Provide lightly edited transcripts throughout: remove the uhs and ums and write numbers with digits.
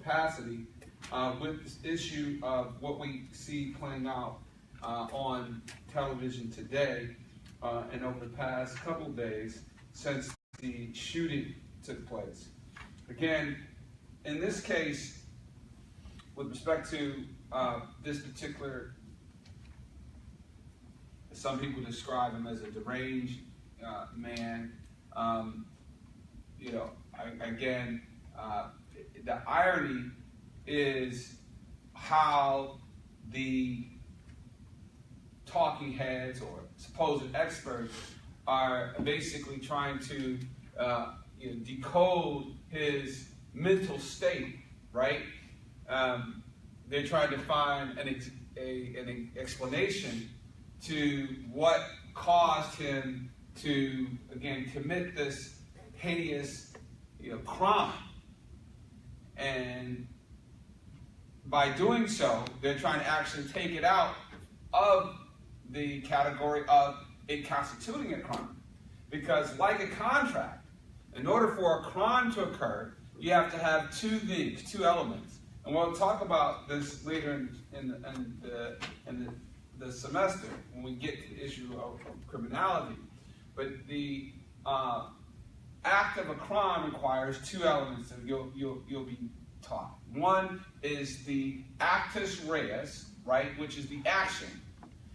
capacity with this issue of what we see playing out on television today and over the past couple of days since the shooting took place. Again, in this case, with respect to this particular, some people describe him as a deranged man. You know, again, the irony is how the talking heads or supposed experts are basically trying to decode his mental state, right? They're trying to find an explanation to what caused him to, again, commit this heinous, crime. And by doing so, they're trying to actually take it out of the category of it constituting a crime. Because like a contract, in order for a crime to occur, you have to have two things, two elements. And we'll talk about this later in the semester when we get to the issue of criminality. But the act of a crime requires two elements that you'll be taught. One is the actus reus, right, which is the action.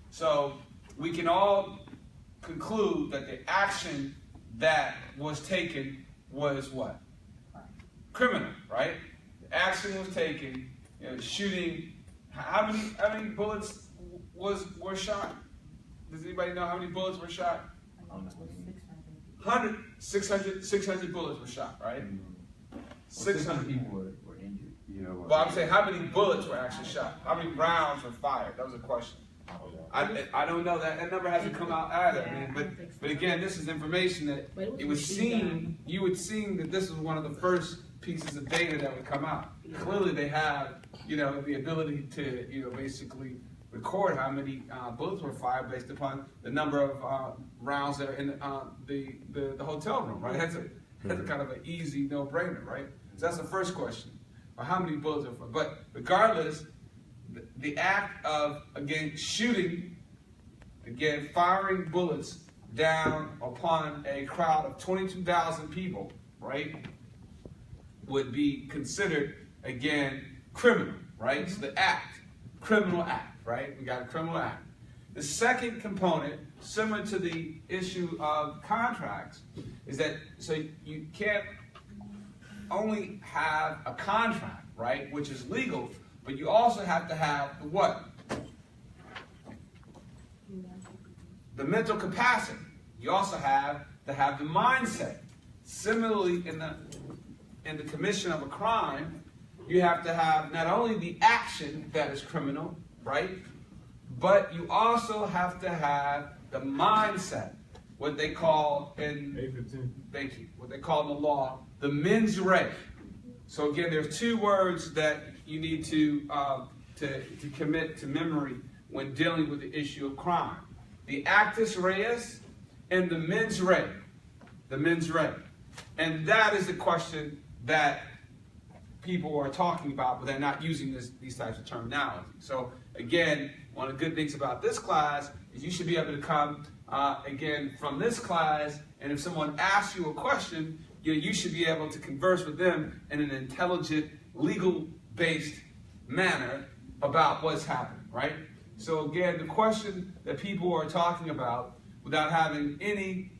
So we can all conclude that the action that was taken was what? Criminal, right? The action was taken, shooting. How many bullets were shot? Does anybody know how many bullets were shot? 600 bullets were shot, right? 600 people were injured. Well, I'm saying how many bullets were actually shot? How many rounds were fired? That was a question. I don't know that number hasn't come out either, man. But again, this is information that it would seem you would seem that this was one of the first pieces of data that would come out. Clearly, they have the ability to basically record how many bullets were fired based upon the number of rounds that are in the hotel room, right? That's a kind of an easy no-brainer, right? So that's the first question, or how many bullets are fired. But regardless, the act of, again, shooting, again, firing bullets down upon a crowd of 22,000 people, right, would be considered, again, criminal, right? So the act, criminal act, right? We got a criminal act. The second component, similar to the issue of contracts, is that so you can't only have a contract, right, which is legal, but you also have to have the what? The mental capacity. You also have to have the mindset. Similarly, in the commission of a crime, you have to have not only the action that is criminal, right, but you also have to have the mindset, what they call what they call in the law, the mens rea. So again, there's two words that you need to commit to memory when dealing with the issue of crime: the actus reus and the mens rea. The mens rea, and that is the question that people are talking about, but they're not using these types of terminology. So again, one of the good things about this class is you should be able to come again from this class, and if someone asks you a question, you should be able to converse with them in an intelligent, legal-based manner about what's happening, right? So again, the question that people are talking about without having any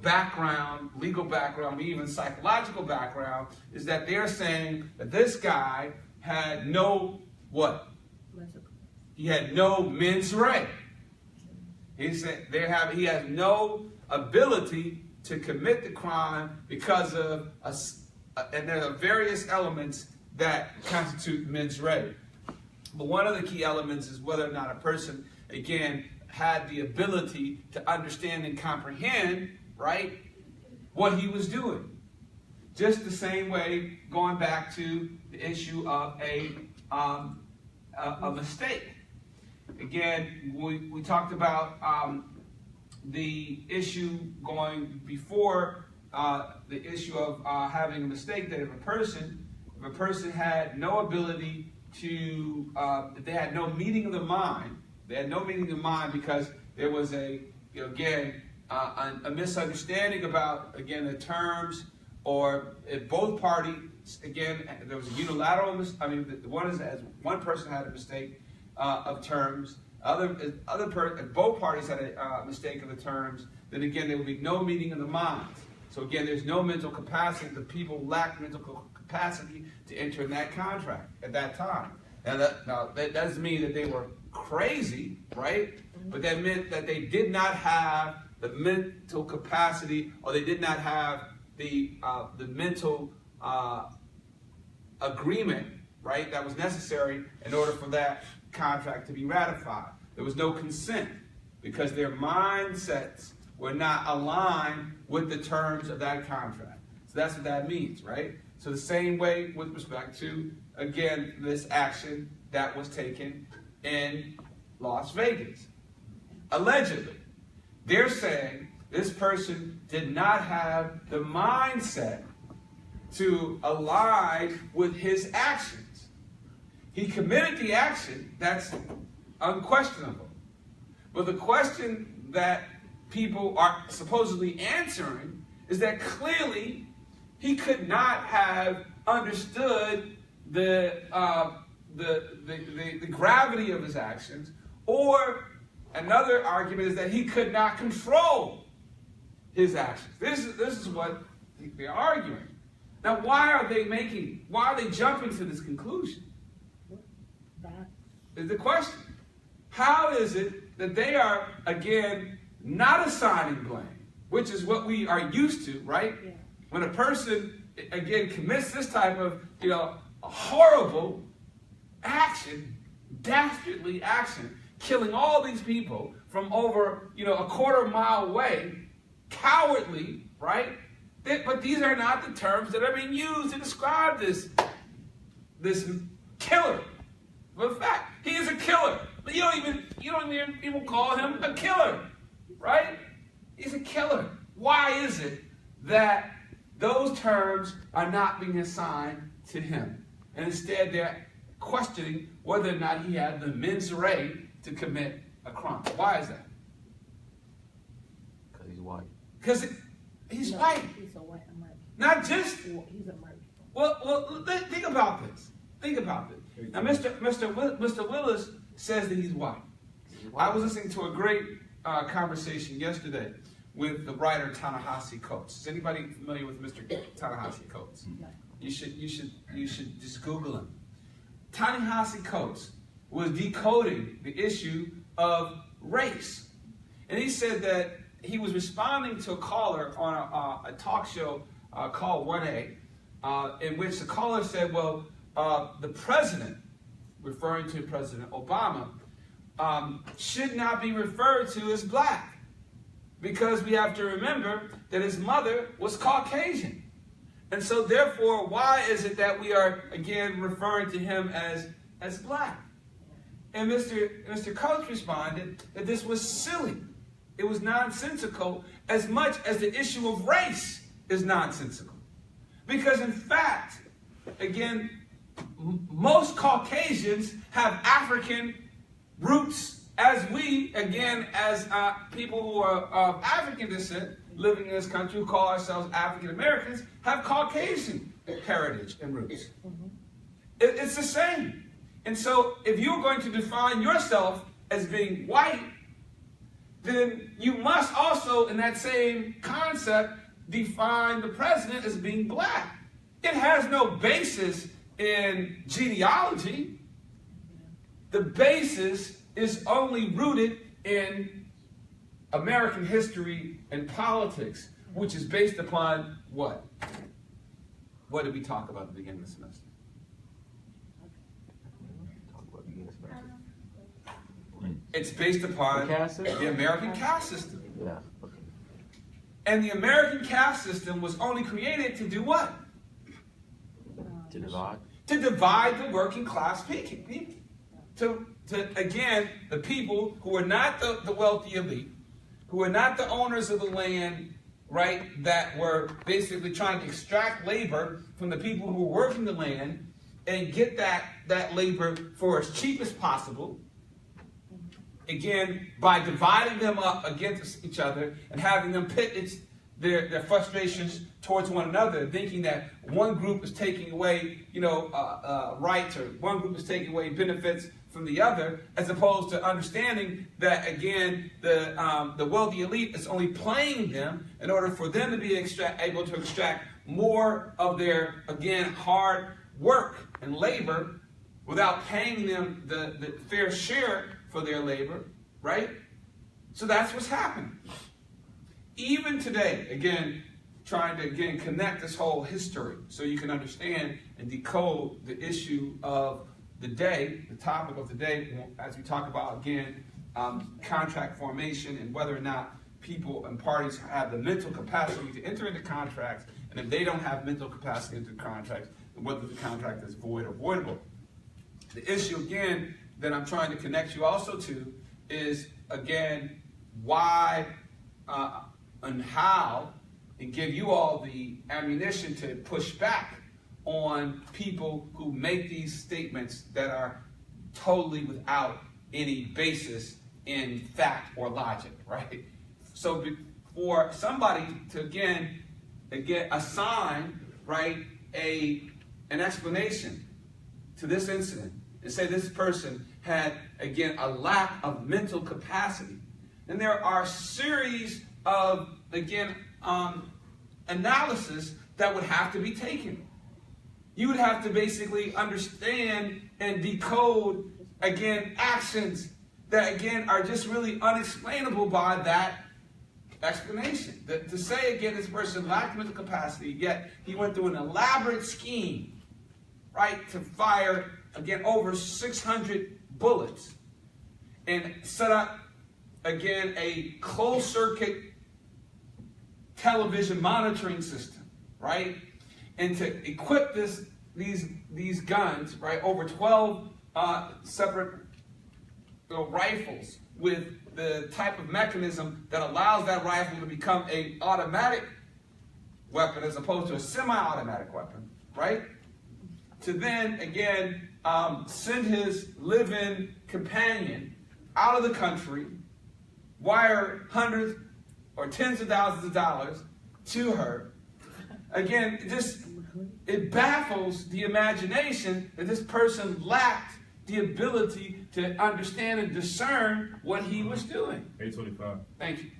background, legal background, even psychological background, is that they're saying that this guy had no what? He had no mens rea. He said he has no ability to commit the crime because of and there are various elements that constitute mens rea. But one of the key elements is whether or not a person, again, had the ability to understand and comprehend, right, what he was doing. Just the same way, going back to the issue of a mistake. Again, we talked about the issue going before the issue of having a mistake, that if a person if a person had no ability to, if they had no meeting of the mind, they had no meaning of mind because there was a misunderstanding about, again, the terms, or if both parties, again, there was a unilateral, one person had a mistake of terms, if both parties had a mistake of the terms, then again, there would be no meeting of the minds. So again, there's no mental capacity. The people lacked mental capacity to enter in that contract at that time. That doesn't mean that they were crazy, right? But that meant that they did not have the mental capacity, or they did not have the mental agreement, right, that was necessary in order for that contract to be ratified. There was no consent because their mindsets were not aligned with the terms of that contract. So that's what that means, right? So the same way with respect to, again, this action that was taken in Las Vegas. Allegedly, they're saying this person did not have the mindset to align with his actions. He committed the action, that's unquestionable. But the question that people are supposedly answering is that clearly he could not have understood the gravity of his actions, or another argument is that he could not control his actions. This is what they're arguing. Now, why are they jumping to this conclusion? Is the question. How is it that they are, again, not assigning blame, which is what we are used to, right? Yeah. When a person, again, commits this type of, horrible action, dastardly action, killing all these people from over, a quarter-mile away, cowardly, right? But these are not the terms that are being used to describe this killer. But in fact, he is a killer. But you don't even call him a killer, right? He's a killer. Why is it that those terms are not being assigned to him? And instead they're questioning whether or not he had the mens rea to commit a crime. Why is that? Because he's white. Because he's white. He's a white American. Not just... He's American. Well, think about this. Think about this. Now, Mr. Willis says that he's white. I was listening to a great conversation yesterday with the writer Ta-Nehisi Coates. Is anybody familiar with Mr. Ta-Nehisi Coates? No. You should just Google him. Ta-Nehisi Coates was decoding the issue of race, and he said that he was responding to a caller on a talk show called 1A, in which the caller said, well, the president, referring to President Obama, should not be referred to as black, because we have to remember that his mother was Caucasian. And so therefore, why is it that we are, again, referring to him as black? And Mr. Coates responded that this was silly. It was nonsensical, as much as the issue of race is nonsensical. Because in fact, again, most Caucasians have African roots, as we, again, as people who are of African descent living in this country, who call ourselves African Americans, have Caucasian heritage and roots. Mm-hmm. It's the same. And so if you're going to define yourself as being white, then you must also, in that same concept, define the president as being black. It has no basis in genealogy. The basis is only rooted in American history and politics, which is based upon what? What did we talk about at the beginning of the semester? It's based upon the American caste system. Yeah. Okay. And the American caste system was only created to do what? To divide. To divide the working class people. To again, the people who are not the wealthy elite, who are not the owners of the land, right, that were basically trying to extract labor from the people who were working the land and get that labor for as cheap as possible. Again, by dividing them up against each other and having them pit their frustrations towards one another, thinking that one group is taking away, rights, or one group is taking away benefits from the other, as opposed to understanding that, again, the wealthy elite is only playing them in order for them to be able to extract more of their, again, hard work and labor without paying them the fair share for their labor, right? So that's what's happening. Even today, again, trying to, connect this whole history so you can understand and decode the issue of the day, the topic of the day, as we talk about, again, contract formation and whether or not people and parties have the mental capacity to enter into contracts, and if they don't have mental capacity to enter contracts, then whether the contract is void or voidable. The issue, again, that I'm trying to connect you also to is, again, why and how, and give you all the ammunition to push back on people who make these statements that are totally without any basis in fact or logic, right? So for somebody to again assign, right, an explanation to this incident and say this person had, again, a lack of mental capacity, and there are series of, again, analysis that would have to be taken. You would have to basically understand and decode, again, actions that, again, are just really unexplainable by that explanation. To say, again, this person lacked mental capacity, yet he went through an elaborate scheme, right, to fire, again, over 600 bullets and set up, again, a closed-circuit television monitoring system, right? And to equip these guns, right, over 12 separate rifles with the type of mechanism that allows that rifle to become an automatic weapon as opposed to a semi-automatic weapon, right? To then, again, send his live-in companion out of the country, wire hundreds or tens of thousands of dollars to her. Again, it baffles the imagination that this person lacked the ability to understand and discern what he was doing. 825. Thank you.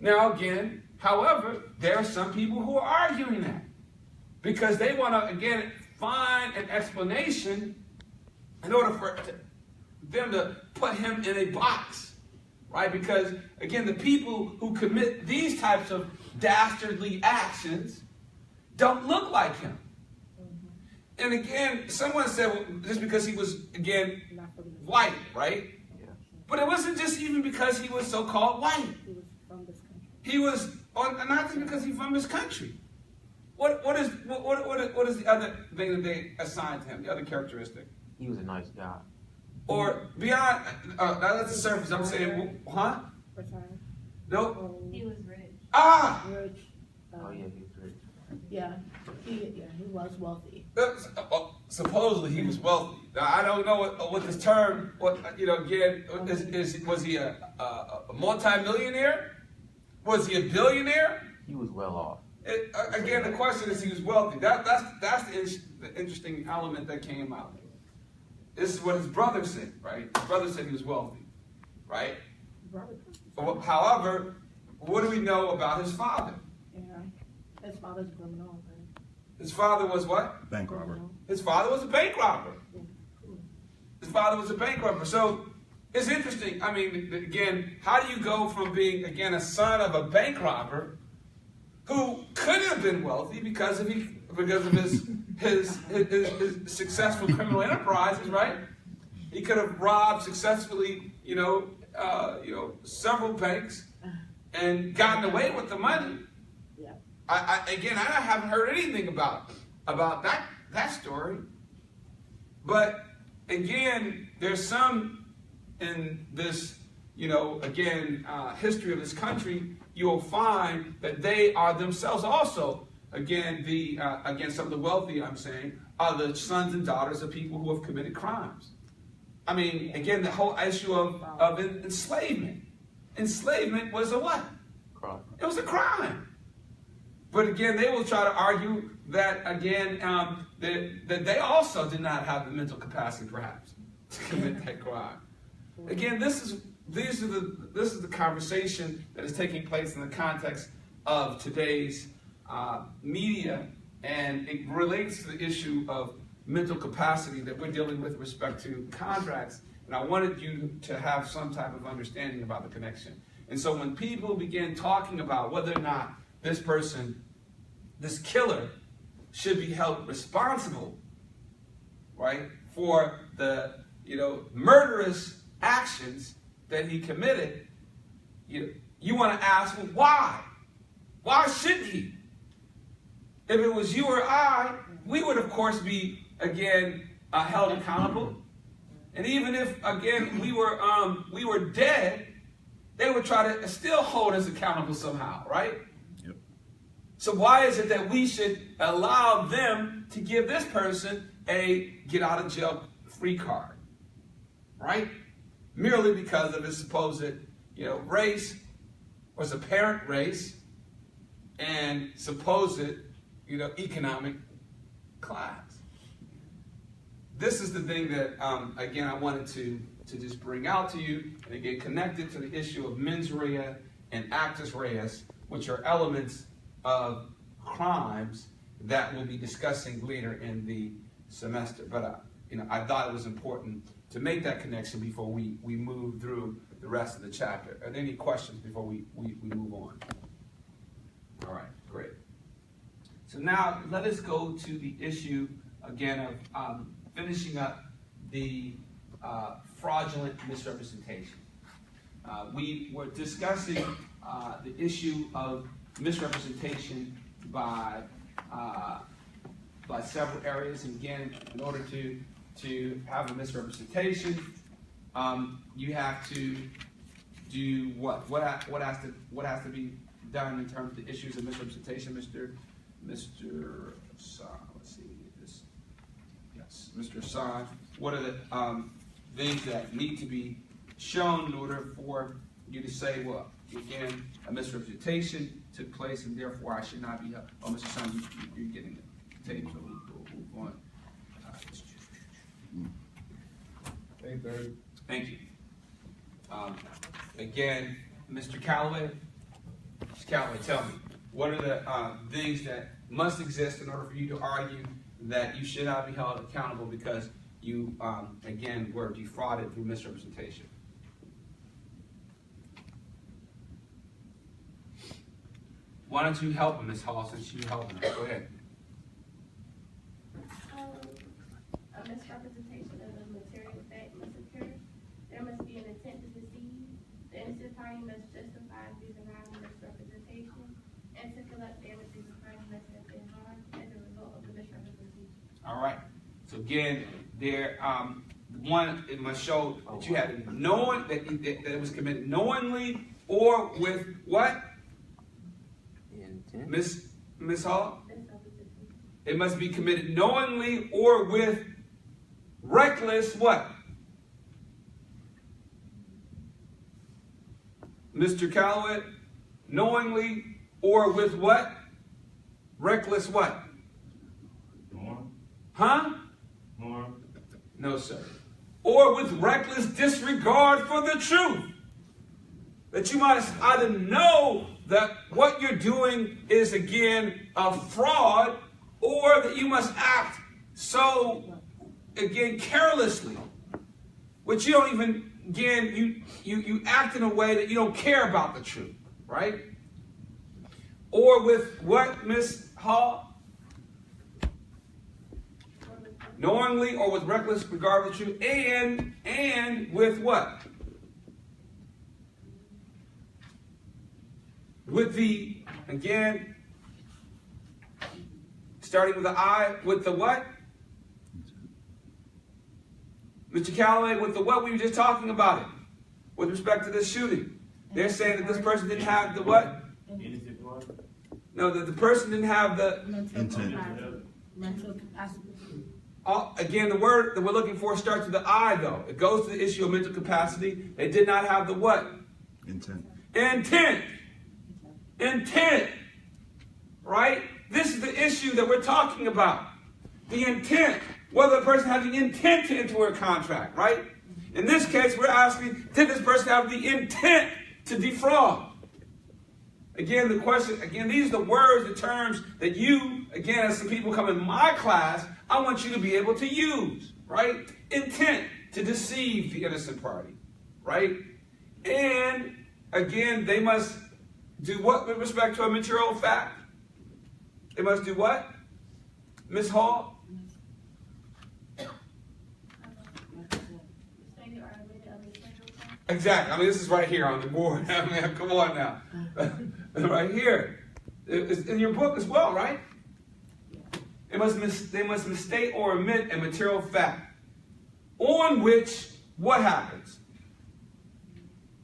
Now again, however, there are some people who are arguing that because they want to, again, find an explanation in order for them to put him in a box, right? Because, again, the people who commit these types of dastardly actions don't look like him. And again, someone said, well, just because he was, again, white, right? Yeah. But it wasn't just even because he was so-called white. He was from this country. He was, not just because he's from this country. What is the other thing that they assigned to him, the other characteristic? He was a nice guy. Or beyond, that's the surface, I'm saying, huh? Retired. Nope. He was rich. Ah! Rich. Oh yeah, he was rich. Yeah, he was wealthy. Supposedly he was wealthy. Now, I don't know what this term, again, was he a multi-millionaire? Was he a billionaire? He was well off. Again, the question is he was wealthy. That's the interesting element that came out. This is what his brother said, right? His brother said he was wealthy, right? However, what do we know about his father? Yeah, his father's a criminal. Right? His father was what? Bank robber. His father was a bank robber. His father was a bank robber. So it's interesting. I mean, again, how do you go from being, again, a son of a bank robber who could have been wealthy because of his successful criminal enterprises, right? He could have robbed successfully, several banks and gotten away with the money. Yeah. I haven't heard anything about that story. But again, there's some in this history of this country, you will find that they are themselves also, again, some of the wealthy, I'm saying, are the sons and daughters of people who have committed crimes. I mean, again, the whole issue of enslavement. Enslavement was a what? Crime. It was a crime. But again, they will try to argue that, again, that they also did not have the mental capacity, perhaps, to commit that crime. Again, this is the conversation that is taking place in the context of today's media, and it relates to the issue of mental capacity that we're dealing with respect to contracts. And I wanted you to have some type of understanding about the connection. And so when people begin talking about whether or not this person, this killer, should be held responsible, right, for the murderous actions that he committed, you want to ask, well, why? Why shouldn't he? If it was you or I, we would of course be again held accountable. And even if again we were dead, they would try to still hold us accountable somehow, right? Yep. So why is it that we should allow them to give this person a get out of jail free card, right? Merely because of his supposed, race, or his apparent race, and supposed, economic class. This is the thing that, again, I wanted to just bring out to you, and again, connected to the issue of mens rea and actus reus, which are elements of crimes that we'll be discussing later in the semester. But, I thought it was important to make that connection before we move through the rest of the chapter. Are there any questions before we move on? All right, great. So now let us go to the issue, again, of finishing up the fraudulent misrepresentation. We were discussing the issue of misrepresentation by several areas. And again, in order to have a misrepresentation, you have to do what? What has to be done in terms of the issues of misrepresentation, Mr. San? Let's see this. Yes, Mr. San. What are the things that need to be shown in order for you to say, well, again, a misrepresentation took place, and therefore I should not be held? Oh, Mr. San, you're getting the tape, so we'll move on. Thank you. Again, Mr. Calloway, tell me, what are the things that must exist in order for you to argue that you should not be held accountable because you, again, were defrauded through misrepresentation? Why don't you help him, Ms. Hall, since you're helping us? Go ahead. A misrepresentation of the material fact must occur. There must be an intent to deceive. The innocent party must justify disavowing misrepresentation, and to collect damages the party must have been harmed as a result of the misrepresentation. All right. So again, there, one, it must show that you had known that it was committed knowingly or with what? Intent. Miss Hall? Misrepresentation. It must be committed knowingly or with reckless what? Mr. Calloway, knowingly or with what? Reckless what? More. Huh? More. No, sir. Or with reckless disregard for the truth. That you must either know that what you're doing is, again, a fraud, or that you must act so, again, carelessly, which you don't even, again, you act in a way that you don't care about the truth, right? Or with what, Miss Hall? Knowingly or with reckless regard for the truth, and with what? With the, again, starting with the I, with the what? Mr. Calloway, with the what? We were just talking about it. with respect to this shooting. They're saying that this person didn't have the what? Innocent party. No, that the person didn't have the, Mental capacity. again, the word that we're looking for starts with the I, though. It goes to the issue of mental capacity. They did not have the what? Intent. Intent. Intent. Right? This is the issue that we're talking about. The intent. Whether the person had the intent to enter a contract, right? In this case, we're asking, did this person have the intent to defraud? Again, the question, again, these are the words, the terms that you, again, as some people come in my class, I want you to be able to use, right? Intent to deceive the innocent party, right? And, again, they must do what with respect to a material fact? They must do what? Ms. Hall? Exactly. I mean, this is right here on the board. I mean, come on now. Right here. It's in your book as well, right? They must misstate or omit a material fact on which what happens?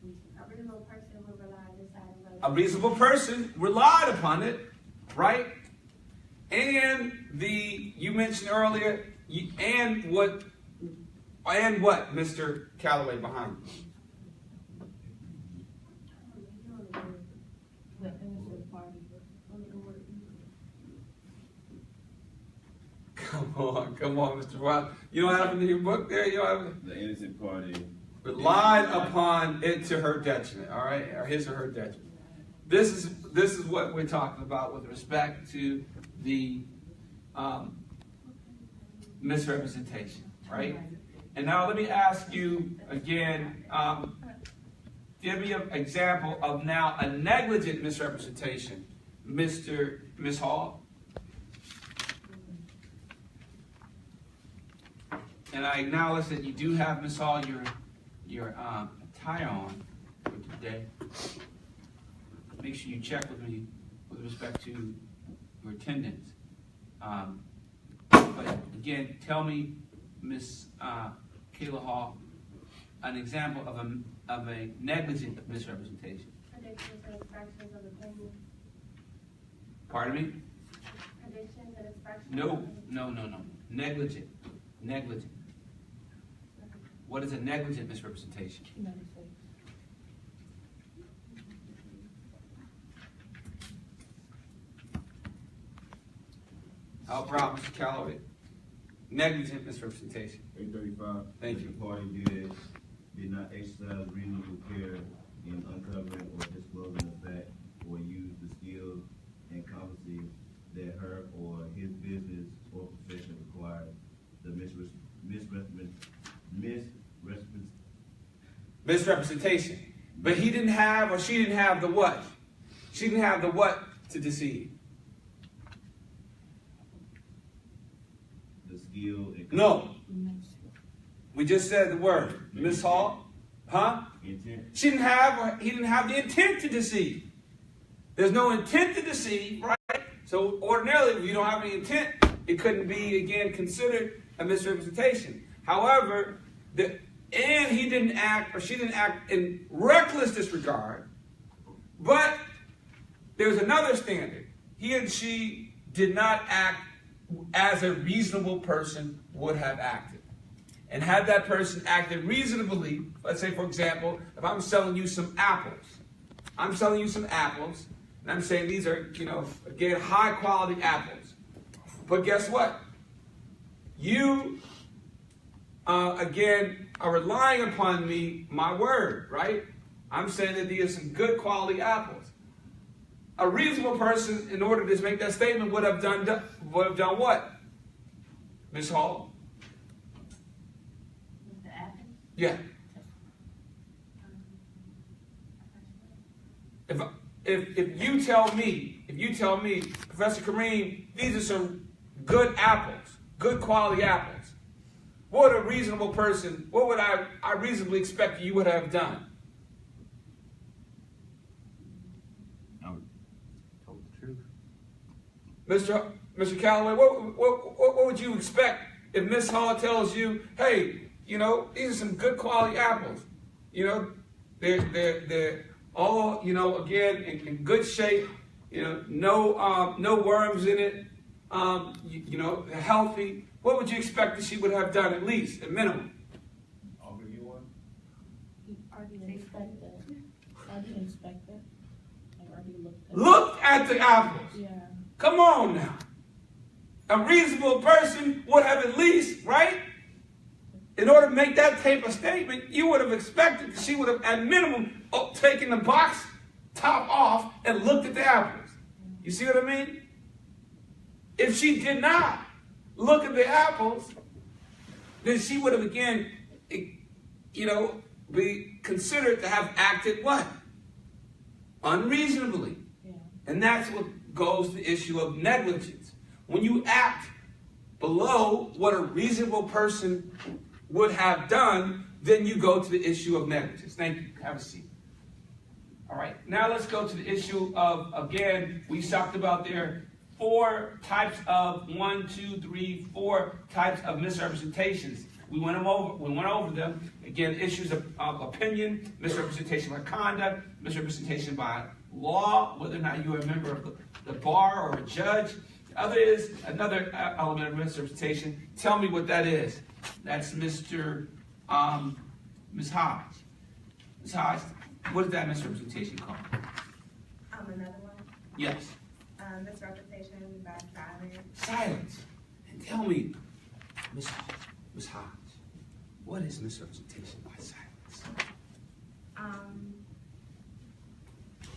A reasonable person will rely on this item. A reasonable person relied upon it, right? And you mentioned earlier, and what, Mr. Calloway, behind you? The innocent party. Come on, Mr. Rock. You don't have it in your book there? You don't have it? The innocent party. Relied upon it to her detriment, all right? Or his or her detriment. This is what we're talking about with respect to the misrepresentation, right? And now let me ask you again, give me an example of now a negligent misrepresentation, Ms. Hall. And I acknowledge that you do have, Ms. Hall, your attire on for today. Make sure you check with me with respect to your attendance. But again, tell me, Ms. Kayla Hall, an example of a negligent misrepresentation. Predictions and expressions of opinion. Pardon me? Predictions and expressions. No. Negligent. What is a negligent misrepresentation? Help out, Mr. Calloway. Negligent misrepresentation. 835. Thank you. The party did not exercise reasonable care in uncovering or disclosing the fact or use the skills and competencies that her or his business or profession required. The Misrepresentation. But he didn't have, or she didn't have the what? She didn't have the what to deceive? the skill and No. We just said the word. Miss Hall? Huh? intent. She didn't have, or he didn't have the intent to deceive. There's no intent to deceive, right? So ordinarily, if you don't have any intent, it couldn't be, again, considered a misrepresentation. However, and he didn't act, or she didn't act in reckless disregard, but there's another standard. He and she did not act as a reasonable person would have acted. And had that person acted reasonably, let's say, for example, if I'm selling you some apples, and I'm saying these are, again, high quality apples. But guess what? You, again, are relying upon me, my word, right? I'm saying that these are some good quality apples. A reasonable person, in order to make that statement, would have done what? Ms. Hall? The apple? Yeah. If you tell me, Professor Kareem, these are some good apples, good quality apples, what would a reasonable person, what would I reasonably expect you would have done? Told the truth. Mr. Calloway, what would you expect if Miss Hall tells you, hey, these are some good quality apples, They're all, again, in good shape. No worms in it. They're healthy. What would you expect that she would have done at least, at minimum? I'll give you one. Already inspected. Already inspected. I already looked at it. Look at the apples. Yeah. Come on now. A reasonable person would have at least, right? In order to make that type of statement, you would have expected that she would have, at minimum, taken the box top off and looked at the apples. You see what I mean? If she did not look at the apples, then she would have, again, be considered to have acted what? Unreasonably. Yeah. And that's what goes to the issue of negligence. When you act below what a reasonable person would have done, then you go to the issue of negligence. Thank you. Have a seat. All right. Now let's go to the issue of, again, we talked about there 4 types of, 4 types of misrepresentations. We went over them. Again, issues of opinion, misrepresentation by conduct, misrepresentation by law, whether or not you are a member of the bar or a judge. The other is another element of misrepresentation. Tell me what that is. That's Ms. Hodge. Ms. Hodge, what is that misrepresentation called? Another one. Yes. Misrepresentation by silence. Silence. And tell me, Ms. Hodge, what is misrepresentation by silence?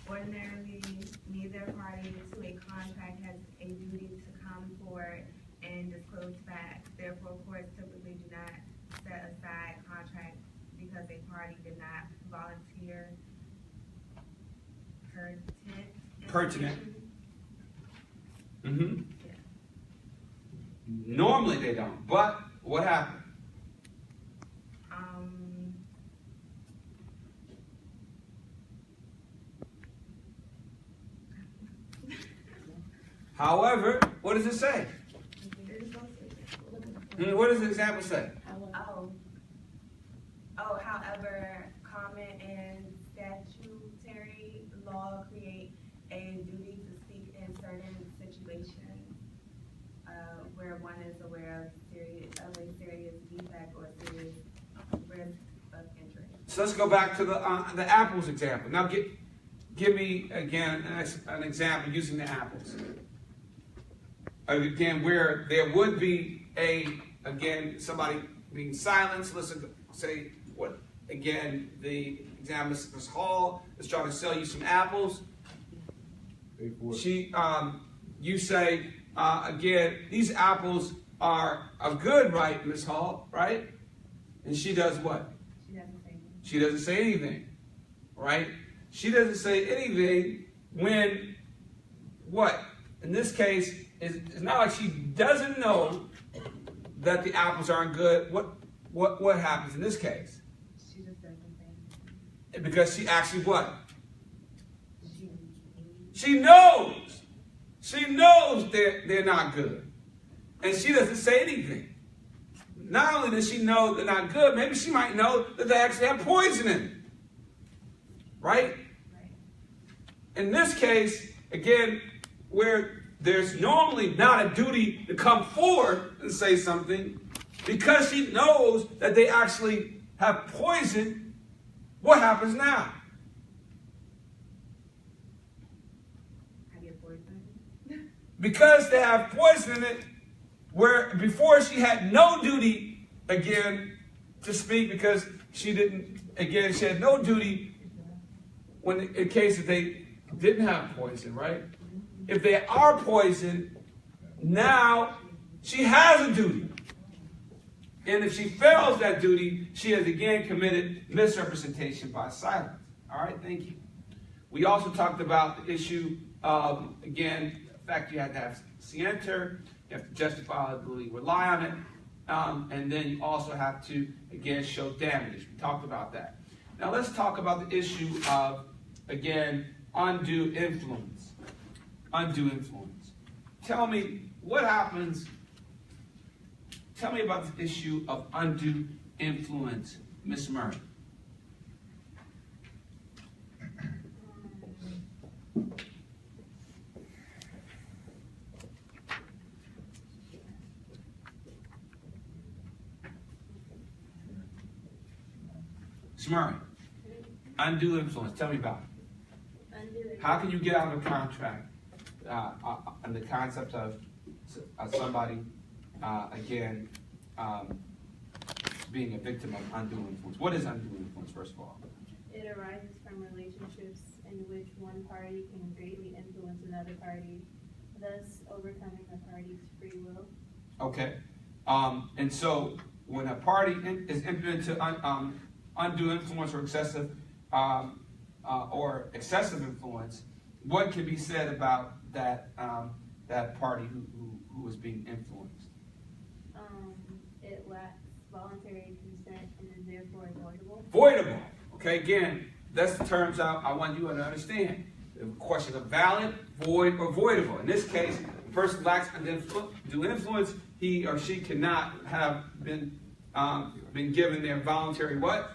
Ordinarily, neither party to a contract has a duty to come forward and disclose facts. Therefore, courts typically do not set aside contracts because a party did not volunteer Pertinent. Mm-hmm. Yeah. Normally they don't, but what happened? However, what does it say? What does the example say? However, common and statutory law create a duty to speak in certain situations where one is aware of a serious defect or serious risk of injury. So let's go back to the apples example. Now give me again an example using the apples. Again, where there would be somebody being silenced. Let's say what again, the example, Ms. Hall is trying to sell you some apples. You say, again, these apples are good, right, Ms. Hall, right? And she does what? She doesn't say anything, right? She doesn't say anything when what? In this case, it's not like she doesn't know that the apples aren't good. What happens in this case? She just doesn't say. Because she actually what? She knows. She knows they're not good. And she doesn't say anything. Not only does she know they're not good, maybe she might know that they actually have poison in it. Right? In this case, again, where there's normally not a duty to come forward and say something, because she knows that they actually have poison, what happens now? Because they have poison in it, where before she had no duty, again, to speak because she had no duty when in case that they didn't have poison, right? If they are poisoned, now she has a duty. And if she fails that duty, she has again committed misrepresentation by silence. All right, thank you. We also talked about the issue of, again, the fact you have to have scienter, you have to justifiably rely on it, and then you also have to, again, show damage. We talked about that. Now let's talk about the issue of, again, undue influence. Undue influence. Tell me what happens. Tell me about the issue of undue influence, Ms. Murray. Smurry, undue influence. Tell me about it. How can you get out of a contract on the concept of somebody, again, being a victim of undue influence? What is undue influence, first of all? It arises from relationships in which one party can greatly influence another party, thus overcoming the party's free will. Okay. And so when a party is entered into undue influence or excessive influence, what can be said about that that party who is being influenced? It lacks voluntary consent and is therefore voidable. Voidable. Okay, again, that's the terms I want you to understand. The question of valid, void, or voidable. In this case, the person lacks undue influence. He or she cannot have been given their voluntary what?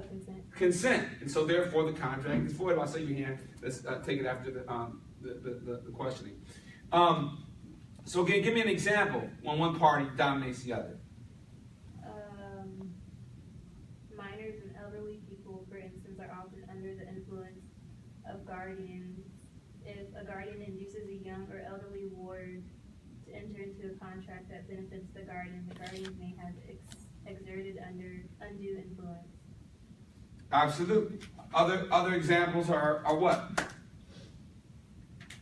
Consent. Consent. And so therefore the contract is void. I'll say your hand. Let's take it after the questioning. So again, give me an example when one party dominates the other. Minors and elderly people, for instance, are often under the influence of guardians. If a guardian induces a young or elderly ward to enter into a contract that benefits the guardian may have exerted undue influence. Absolutely. Other examples are what?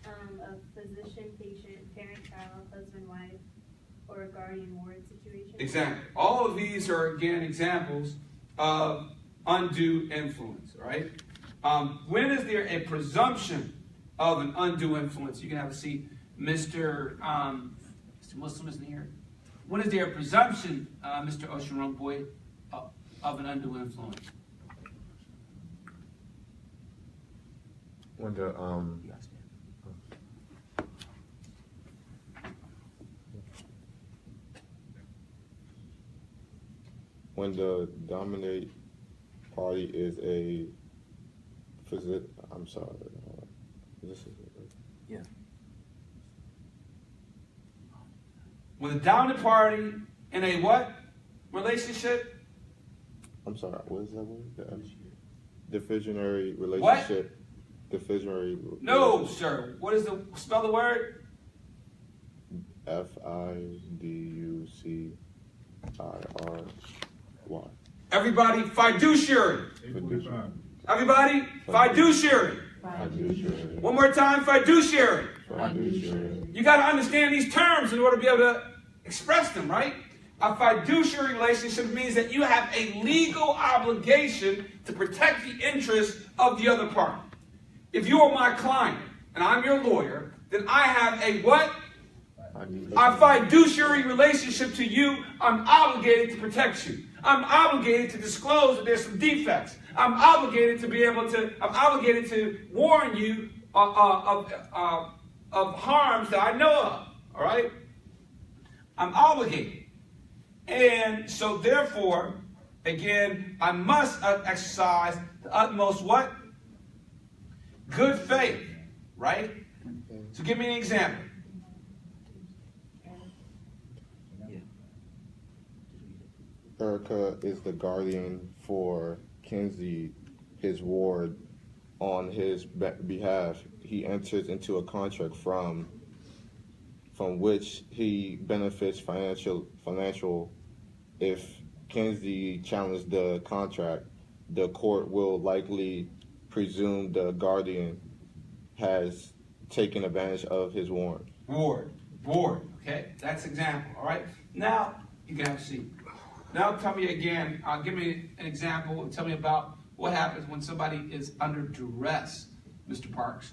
A physician, patient, parent, child, husband, wife, or a guardian ward situation. Exactly. All of these are, again, examples of undue influence, right? When is there a presumption of an undue influence? You can have a seat. Mr. Muslim isn't here. When is there a presumption, Mr. Ocean Boy, of an undue influence? When the dominate party is a I'm sorry. This is Yeah. When the dominant party in a what relationship? I'm sorry. What is that word? Divisionary relationship. What? Divisionary. No, sir. What is the spell the word? FIDUCIRY. Everybody, fiduciary. 8:45. Everybody, fiduciary. Fiduciary. One more time, fiduciary. Fiduciary. You got to understand these terms in order to be able to express them, right? A fiduciary relationship means that you have a legal obligation to protect the interests of the other party. If you are my client and I'm your lawyer, then I have a what? A fiduciary relationship to you. I'm obligated to protect you. I'm obligated to disclose that there's some defects. I'm obligated to warn you of harms that I know of. All right? I'm obligated. And so therefore, again, I must exercise the utmost what? Good faith. Right? So give me an example. Erica is the guardian for Kinsey, his ward, on his behalf. He enters into a contract from which he benefits financial. If Kinsey challenged the contract, the court will likely presume the guardian has taken advantage of his ward. Ward. Okay, that's example. All right. Now you can have a seat. Now tell me again, give me an example and tell me about what happens when somebody is under duress, Mr. Parks.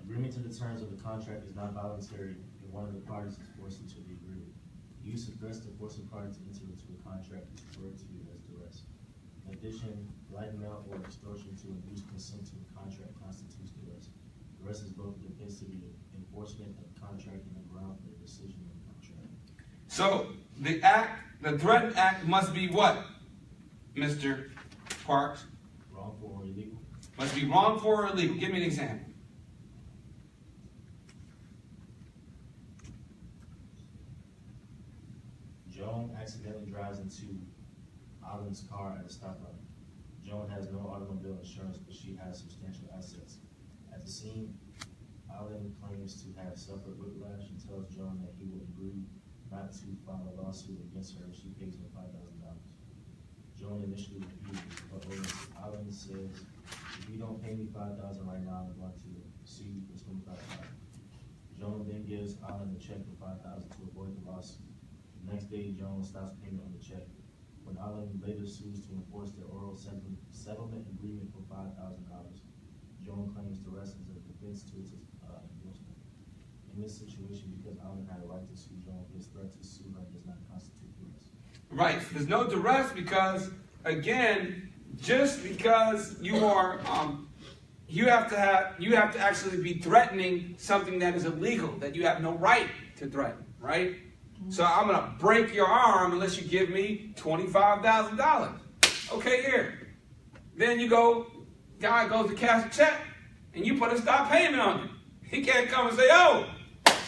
Agreement to the terms of the contract is not voluntary and one of the parties is forced into the agreement. The use of threats to force a party to enter into a contract is referred to as duress. In addition, blackmail or extortion to induce consent to a contract constitutes duress. Duress is both the defense of the enforcement of the contract and the ground for the decision of the contract. So the threat act must be what, Mr. Parks? Wrongful or illegal. Must be wrongful or illegal. Give me an example. Joan accidentally drives into Alan's car at a stoplight. Joan has no automobile insurance, but she has substantial assets. At the scene, Alan claims to have suffered whiplash and tells Joan that he will agree not to file a lawsuit against her if she pays him $5,000. Joan initially refuses, but when Alan says, "If you don't pay me $5,000 right now, I'm going to sue you for $25,000." Joan then gives Alan a check for $5,000 to avoid the lawsuit. The next day, Joan stops payment on the check. When Alan later sues to enforce their oral settlement agreement for $5,000, Joan claims duress as a defense to its endorsement. In this situation, because Alan had a right to sue Joan, his threat to sue her does not constitute duress. Right. There's no duress because, again, just because you are, you have to actually be threatening something that is illegal, that you have no right to threaten, right? So I'm going to break your arm unless you give me $25,000. Okay, here. Then guy goes to cash a check, and you put a stop payment on it. He can't come and say, "Oh,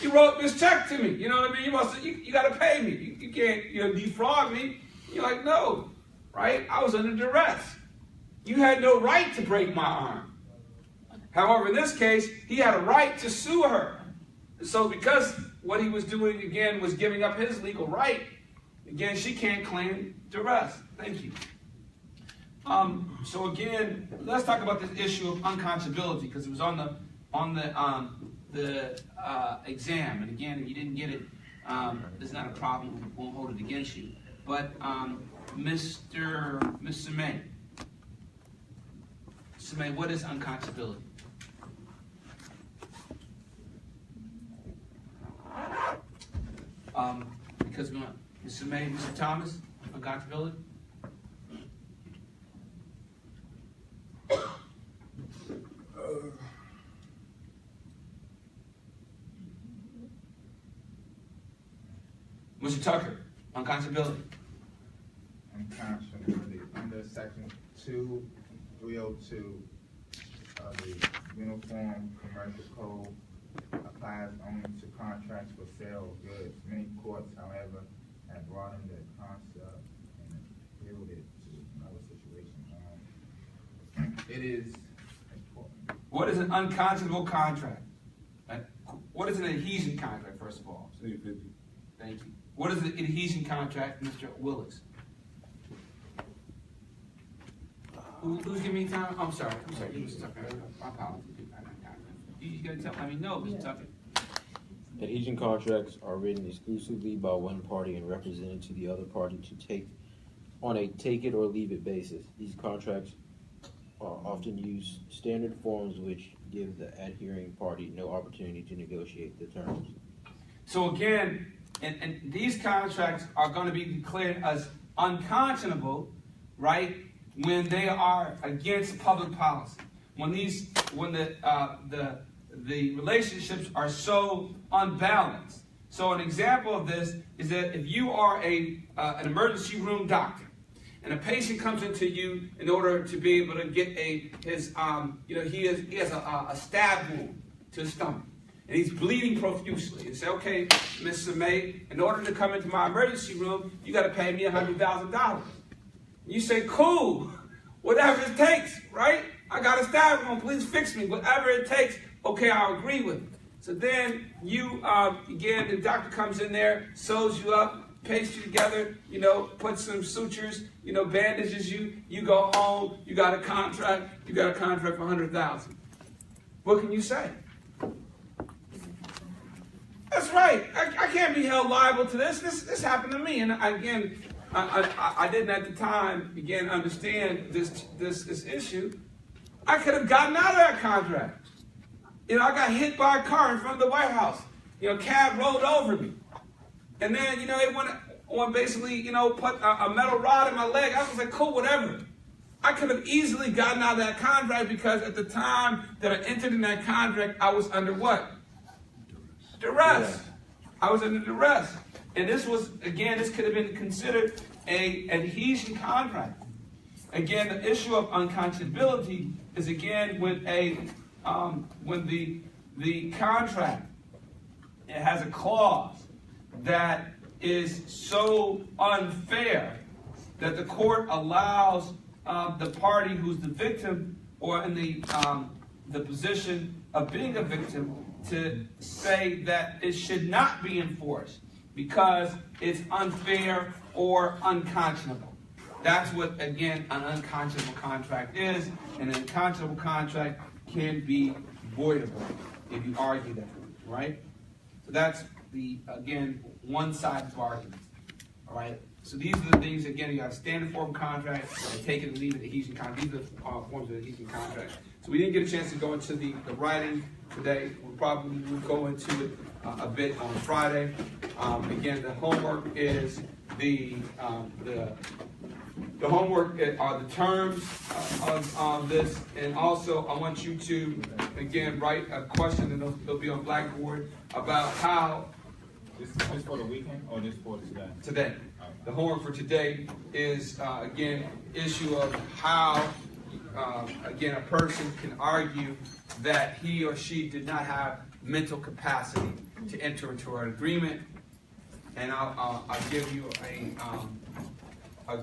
you wrote this check to me." You know what I mean? You got to pay me. You can't defraud me. You're like, no, right? I was under duress. You had no right to break my arm. However, in this case, he had a right to sue her. So because what he was doing, again, was giving up his legal right, again, she can't claim duress. Thank you. So again, let's talk about this issue of unconscionability, because it was on the exam. And again, if you didn't get it, there's not a problem. We won't hold it against you. But Miss Samay, what is unconscionability? Because we want Ms. Samay, Mr. Thomas, unconscionability. Mr. Tucker, unconscionability. Unconscionability under section 2302 of the Uniform Commercial Code applies only to contracts for sale of goods. Many courts, however, have broadened the concept and appealed it to another situation. It is important. What is an unconscionable contract? What is an adhesion contract, first of all? C-50. Thank you. What is an adhesion contract, Mr. Willis? Who's giving me time? I'm sorry, Mr. Tucker. My apologies. You gotta let me know, Mr. Tucker. Adhesion contracts are written exclusively by one party and represented to the other party to take on a take it or leave it basis. These contracts often use standard forms which give the adhering party no opportunity to negotiate the terms. So again, and these contracts are going to be declared as unconscionable, right, when they are against public policy. When the relationships are so unbalanced. So an example of this is that if you are an emergency room doctor, and a patient comes into you in order to be able to get he has a stab wound to his stomach, and he's bleeding profusely. You say, okay, Miss Samay, in order to come into my emergency room, you got to pay me $100,000. You say, cool, whatever it takes, right? I got a stab wound, please fix me, whatever it takes. Okay, I'll agree with it. So then you, again, the doctor comes in there, sews you up, paste you together, puts some sutures, bandages you. You go home, you got a contract for $100,000. What can you say? That's right. I can't be held liable to this. This happened to me, and again, I didn't at the time understand this issue. I could have gotten out of that contract. I got hit by a car in front of the White House. Cab rolled over me. And then, they want basically, put a metal rod in my leg. I was like, cool, whatever. I could have easily gotten out of that contract because at the time that I entered in that contract, I was under what? Duress. I was under duress. And this was, again, this could have been considered an adhesion contract. Again, the issue of unconscionability is, again, when the contract, it has a clause that is so unfair that the court allows the party who's the victim or in the position of being a victim to say that it should not be enforced because it's unfair or unconscionable. That's what, again, an unconscionable contract is, and an unconscionable contract can be voidable if you argue that, right? So that's the, again, one side of the argument, all right? So these are the things, again, you have standard form contract, and take it and leave it, adhesion contract. These are the forms of adhesion contract. So we didn't get a chance to go into the writing today. We probably will go into it a bit on Friday. Again, the homework is the homework are the terms of this, and also I want you to, again, write a question, and it'll be on Blackboard, about how. This for the weekend or this for today? Today. The homework for today is, again, issue of how, again, a person can argue that he or she did not have mental capacity to enter into an agreement, and I'll give you a